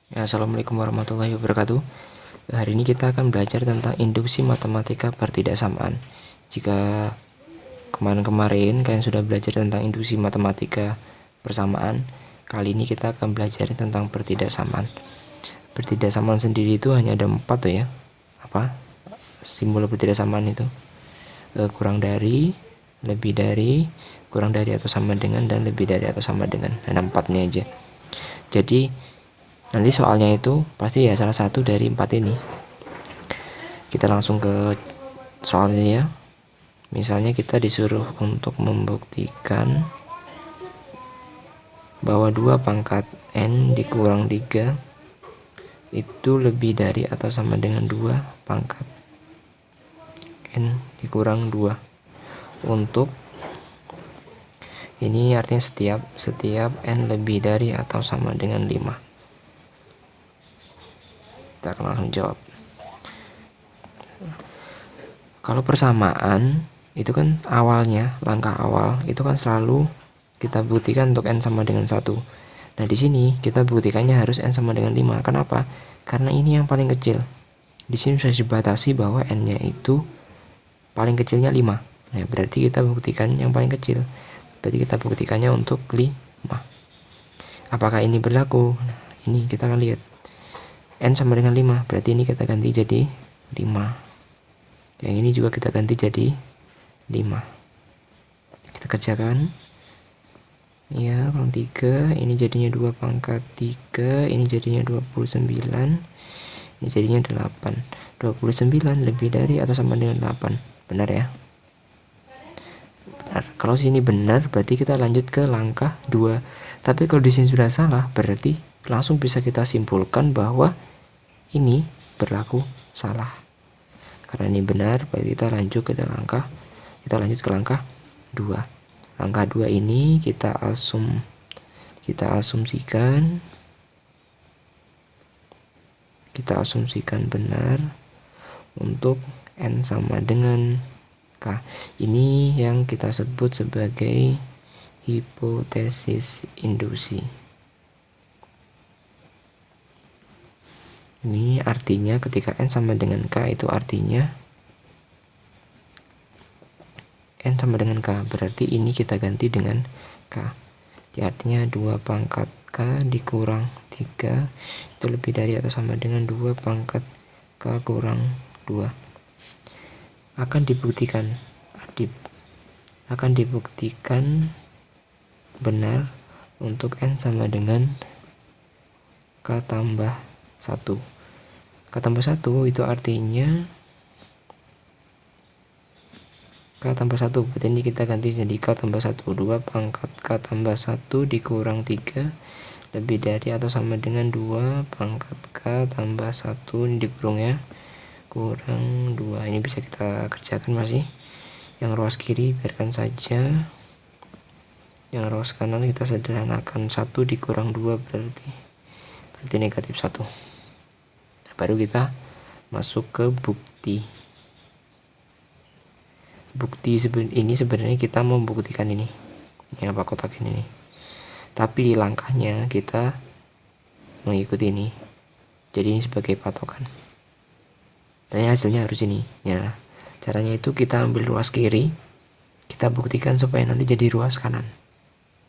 Ya, Assalamualaikum warahmatullahi wabarakatuh. Hari ini kita akan belajar tentang induksi matematika pertidaksamaan. Jika kemarin-kemarin kalian sudah belajar tentang induksi matematika persamaan, kali ini kita akan belajar tentang pertidaksamaan. Pertidaksamaan sendiri itu hanya ada 4 tuh ya. Apa? Simbol pertidaksamaan itu kurang dari, lebih dari, kurang dari atau sama dengan, dan lebih dari atau sama dengan. Ada 4-nya aja. Jadi nanti soalnya itu pasti ya salah satu dari 4 ini. Kita langsung ke soalnya ya. Misalnya kita disuruh untuk membuktikan bahwa 2 pangkat n dikurang 3 itu lebih dari atau sama dengan 2 pangkat n dikurang 2. Untuk ini artinya setiap n lebih dari atau sama dengan 5. Kita akan langsung jawab. Kalau persamaan itu kan awalnya, langkah awal itu kan selalu kita buktikan untuk n sama dengan 1. Nah, di sini kita buktikannya harus n sama dengan 5. Kenapa? Karena ini yang paling kecil. Di sini sudah dibatasi bahwa n-nya itu paling kecilnya 5. Nah, berarti kita buktikan yang paling kecil. Berarti kita buktikannya untuk 5. Apakah ini berlaku? Nah, ini kita akan lihat. N sama dengan 5, berarti ini kita ganti jadi 5. Yang ini juga kita ganti jadi 5. Kita kerjakan. Ya, kurang 3, ini jadinya 2 pangkat 3, ini jadinya 29, ini jadinya 8. 29 lebih dari atau sama dengan 8. Benar ya? Benar. Kalau sini benar, berarti kita lanjut ke langkah 2. Tapi kalau di sini sudah salah, berarti langsung bisa kita simpulkan bahwa ini berlaku salah. Karena ini benar, berarti kita lanjut ke langkah 2. Langkah 2 ini kita asumsikan benar untuk n sama dengan k. Ini yang kita sebut sebagai hipotesis induksi. Ini artinya ketika n sama dengan k itu artinya n sama dengan k, berarti ini kita ganti dengan k. Jadi artinya 2 pangkat k dikurang 3 itu lebih dari atau sama dengan 2 pangkat k kurang 2. Akan dibuktikan benar untuk n sama dengan k tambah 1. K tambah 1 itu artinya K tambah 1, berarti ini kita ganti jadi K tambah 1. 2 pangkat K tambah 1 dikurang 3 lebih dari atau sama dengan 2 pangkat K tambah 1 ini dikurangnya kurang 2. Ini bisa kita kerjakan masih. Yang ruas kiri biarkan saja, yang ruas kanan kita sederhanakan. 1 dikurang 2 berarti negatif 1. Baru kita masuk ke bukti. Ini sebenarnya kita mau membuktikan ini yang apa kotak ini. Tapi di langkahnya kita mengikuti ini. Jadi ini sebagai patokan. Dan hasilnya harus ini. Ya, caranya itu kita ambil ruas kiri, kita buktikan supaya nanti jadi ruas kanan.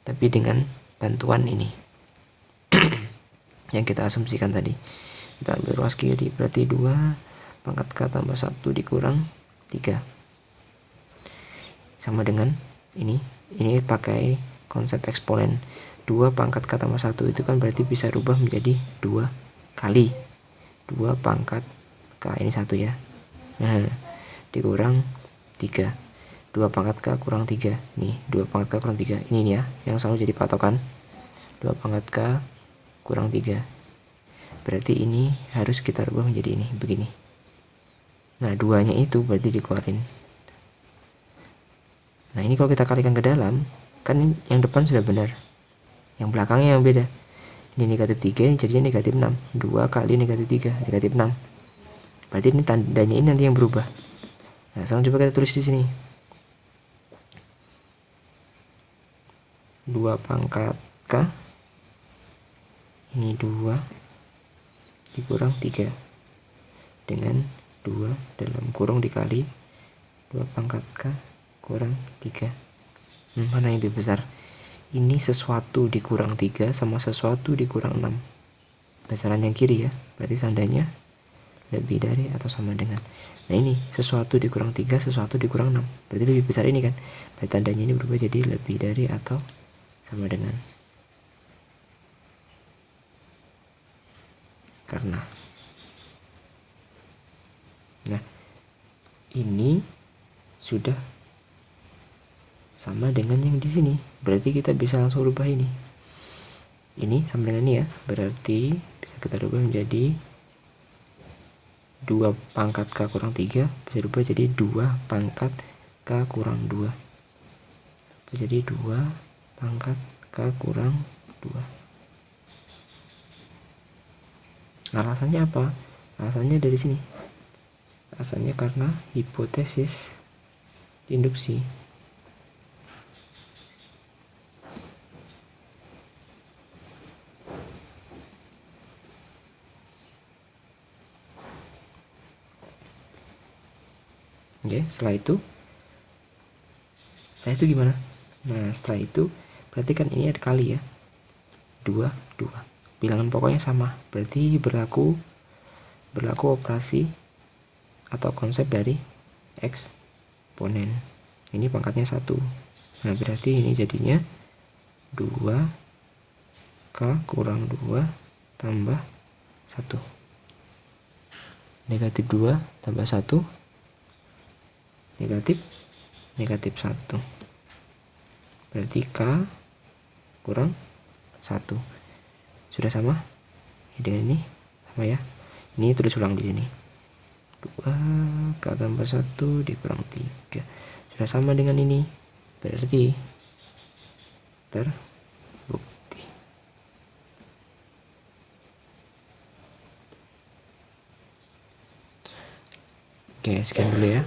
Tapi dengan bantuan ini yang kita asumsikan tadi. Kita ambil ruas kiri, berarti 2 pangkat K tambah 1 dikurang 3 sama dengan ini pakai konsep eksponen. 2 pangkat K tambah 1 itu kan berarti bisa rubah menjadi 2 kali 2 pangkat K, ini 1 ya. Nah, dikurang 3. 2 pangkat K kurang 3. Nih, 2 pangkat K kurang 3. Ini nih ya, yang selalu jadi patokan. 2 pangkat K kurang 3. Berarti ini harus kita rubah menjadi ini, begini. Nah, 2-nya itu berarti dikeluarin. Nah, ini kalau kita kalikan ke dalam, kan yang depan sudah benar, yang belakangnya yang beda. Ini negatif 3, jadinya negatif 6. 2 kali negatif 3, negatif 6. Berarti ini tandanya ini nanti yang berubah. Nah, sekarang coba kita tulis di sini. 2 pangkat K, ini 2 dikurang 3 dengan 2 dalam kurung dikali 2 pangkat K kurang 3. Mana yang lebih besar? Ini sesuatu dikurang 3 sama sesuatu dikurang 6. Besaran yang kiri ya, berarti tandanya lebih dari atau sama dengan. Nah ini sesuatu dikurang 3, sesuatu dikurang 6, berarti lebih besar ini kan, berarti tandanya ini berubah jadi lebih dari atau sama dengan. Karena nah ini sudah sama dengan yang di sini, berarti kita bisa langsung rubah ini sama dengan ini ya, berarti bisa kita rubah menjadi 2 pangkat K kurang 3 bisa rubah jadi 2 pangkat K kurang 2, jadi 2 pangkat K kurang 2. Alasannya apa? Alasannya dari sini, alasannya karena hipotesis induksi. Oke, setelah itu gimana? Nah, setelah itu berarti kan ini ada kali ya, 2, bilangan pokoknya sama, berarti berlaku operasi atau konsep dari eksponen. Ini pangkatnya 1. Nah, berarti ini jadinya 2K kurang 2 tambah 1. Negatif 2 tambah 1 negatif 1, berarti K kurang 1 sudah sama dengan ini, sama ya, ini terus ulang di sini, 2K tambah 1 dikurang 3 sudah sama dengan ini, berarti terbukti. Oke, sekian dulu ya.